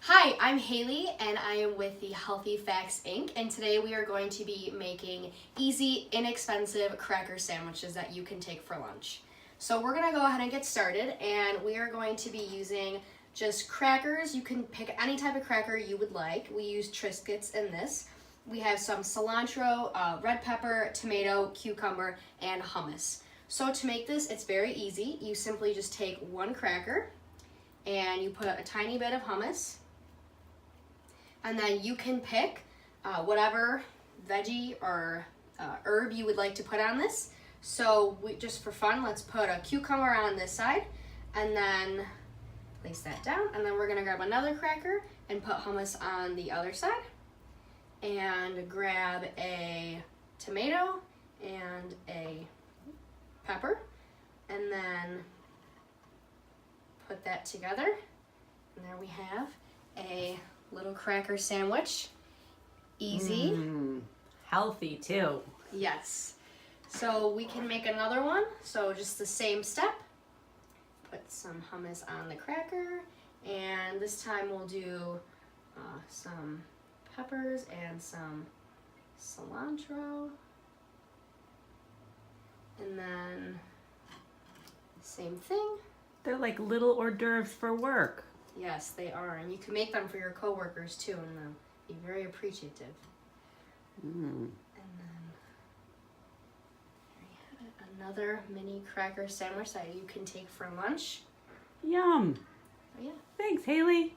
Hi, I'm Haley and I am with the Healthy Facts Inc. And today we are going to be making easy, inexpensive cracker sandwiches that you can take for lunch. So we're gonna go ahead and get started, and we are going to be using just crackers. You can pick any type of cracker you would like. We use Triscuits in this. We have some cilantro, red pepper, tomato, cucumber, and hummus. So to make this, it's very easy. You simply just take one cracker and you put a tiny bit of hummus, and then you can pick whatever veggie or herb you would like to put on this. So just for fun, let's put a cucumber on this side and then place that down. And then we're gonna grab another cracker and put hummus on the other side. And grab a tomato and a pepper. And then put that together. And there we have a little cracker sandwich. Easy. Healthy too. Yes. So we can make another one. So just the same step. Put some hummus on the cracker. And this time we'll do some peppers and some cilantro. And then same thing. They're like little hors d'oeuvres for work. Yes, they are, and you can make them for your coworkers too, and they'll be very appreciative. And then there you have it, another mini cracker sandwich that you can take for lunch. Yum. Oh yeah. Thanks, Haley.